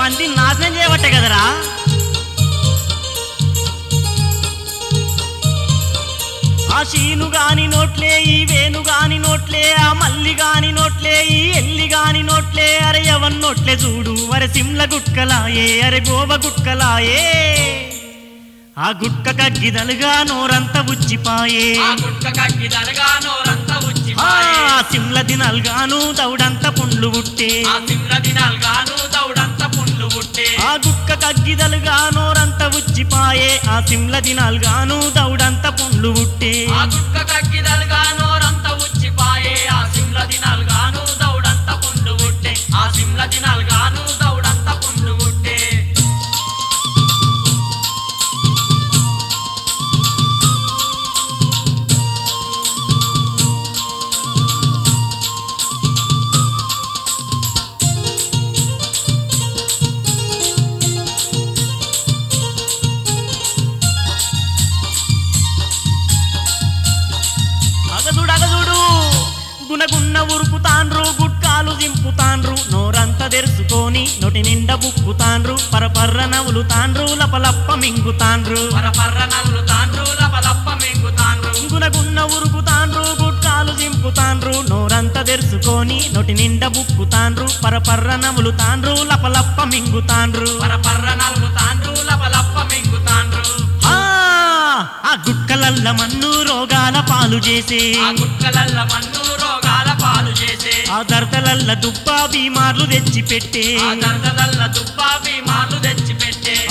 మంది నాశనం చేయబట్టే కదరా. ఆ శీను గాని నోట్లే, ఈ వేణు గాని నోట్లే, ఆ మల్లి గాని నోట్లే, ఈ ఎల్లి గాని నోట్లే. అరే ఎవన్ నోట్లే చూడు, అరే సిమ్ల గుట్కలాయే, అరే గోవ గుట్కలాయే. ఆ గుట్క కగ్గిదలుగా నోరంతా ఉచ్చిపాయే, సిమ్ల దినాలుగాను దౌడంతా పుండ్లు పుట్టే, ఆ గుట్క కగ్గిదలుగా నోరంతా ఉచ్చిపాయే, ఆ సిమ్ల దినాలుగాను దౌడంతా పుండ్లు పుట్టే. గునగున్న ఉరుకుతాండ్రు, గుట్కాలు దింపుతాండ్రు, నోరంతా తెరుచుకొని నోటి నిండా బుక్కుతాండ్రు, పరపర్ర నవ్వులుతాండ్రు, లపలప్ప మింగుతాండ్రు. గునగున్న ఉరుకుతాండ్రు, గుట్కాలు దింపుతాండ్రు, నోరంతా తెరుచుకొని నోటి నిండా బుక్కుతాండ్రు, పరపర్ర నవ్వులుతాండ్రు, లపలప్ప మింగుతాండ్రు. ఆ గుట్కలల్ల మన్ను రోగాల పాలు చేసే, ఆ దర్దలల్ల దుబ్బా బీమార్లు తెచ్చిపెట్టే,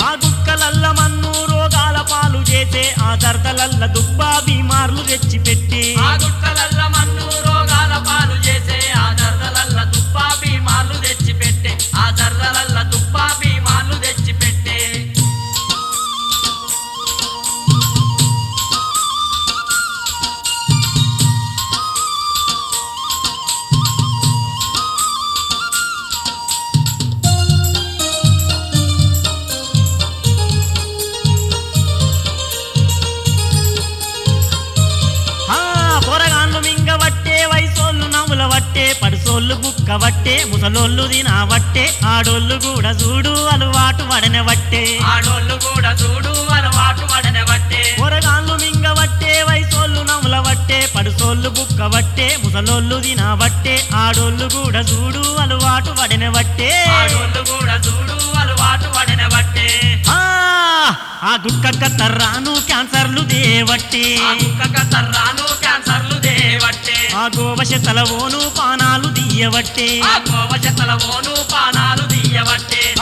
ఆ గుట్కలల్ల మన్ను రోగాల పాలు చేసే, ఆ దర్దలల్ల దుబ్బా బీమార్లు తెచ్చిపెట్టే. పడుసోళ్ళు బుక్క వట్టే, ముసలోళ్ళు దినవట్టే, ఆడోళ్ళు కూడా చూడు అలవాటు వడనవట్టే, పొరగాళ్ళు మింగవట్టే, వయసోళ్ళు నవ్వుల వట్టే, పడుసోళ్ళు బుక్క వట్టే, ముసలోళ్ళు దినవట్టే, ఆడోళ్ళు కూడా చూడు అలవాటు వడనవట్టే. ఆ గుట్క కత్తర్రాను క్యాన్సర్లు దేవట్టే, ఆ గోవశతలవోను పానాలు దియ్యవట్టే,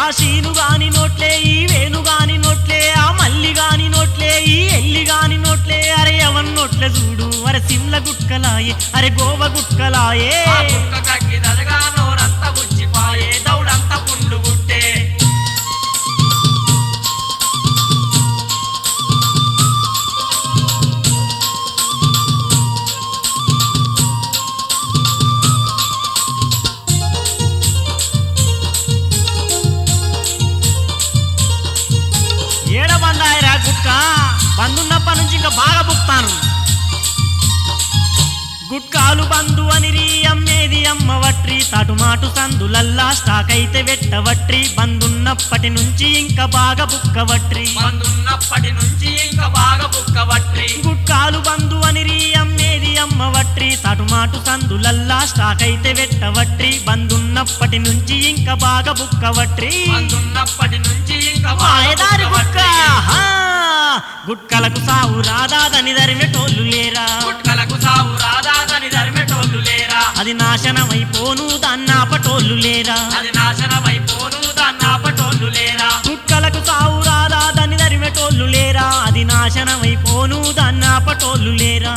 ఆ శీను గాని నోట్లే, ఈ వేణు గాని నోట్లే, ఆ మల్లి గాని నోట్లే, ఈ ఎల్లి గాని నోట్లే. అరే ఎవన్ నోట్లే చూడు, అరే సిమ్ల గుట్కలాయే, అరే గోవ గుట్కలాయే. ఏడబందాయరా గుట్క, బందున్నప్పటి నుంచి ఇంకా బాగా బుక్తాను. గుట్కాలు బంధు అనిరి అమ్మేది అమ్మవట్రి, తాటుమాటు సందులల్లా స్టాక్ అయితే వెట్టవట్రి, బందున్నప్పటి నుంచి ఇంకా బాగా బుక్కవట్రి, గుట్కాలు బంధు అనిరి అమ్మేది అమ్మవట్రి, తాటుమాటు సందులల్లా స్టాక్ అయితే వెట్టవట్రి, బందున్నప్పటి నుంచి ఇంకా బాగా బుక్కవట్రి. మాయదారి గుట్క, గుట్కలకు సావు రాదాదని ధరిమెటోళ్ళు లేరా, అది నాశనమైపోను దాన్నాపటోళ్ళు లేరా, గుట్కలకు సావు రాదాదని ధరిమెటోళ్ళు లేరా, అది నాశనమైపోను దాన్నాపటోళ్ళు లేరా.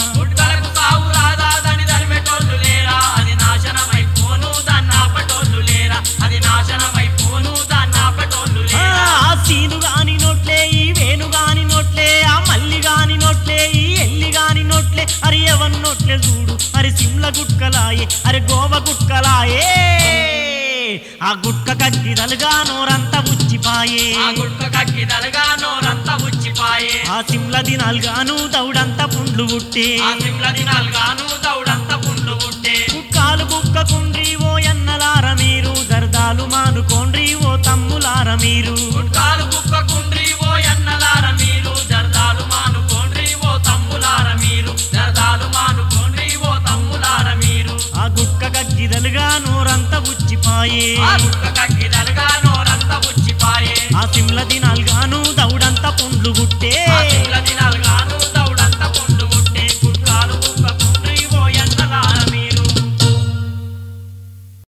ఆ సీను గాని నోట్లే, ఈ వేణు గాని నోట్లే, ఆ మల్లి గాని నోట్లే, ఈ ఎల్లి గాని నోట్లే. అరే ఎవన్ నోట్లే చూడు, అరే సిమ్ల గుట్కలాయే, అరే గోవ గుట్కలాయే. ఆ గుట్క కగ్గిదలుగా నోరంతా ఉచ్చిపాయే, ఆ సిమ్ల దినాలుగాను దౌడంతా పుండ్లు పుట్టే, గుట్కాలు బుక్కకుండ్రి ఓ ఎన్నలార మీరు, దర్దా జర్దాలు మానుకోండ్రి ఓ తమ్ములార మీరు గుట్కాలు కుక్కకుండ్రి ఓ ఎన్నలార మీరు జర్దాలు మానుకోండ్రి ఓ తమ్ములార మీరు జర్దాలు మానుకోండ్రి ఓ తమ్ములార మీరు ఆ గుక్క గగ్గిదలుగా నోరంతా ఉచ్చిపాయే ఆ గుక్క కక్కిదలుగా నోరంతా ఉచ్చిపాయే ఆ సిమ్ల దినాలుగాను దౌడంతా పుండ్లు పుట్టే ఆ సిమ్ల దినాలుగాను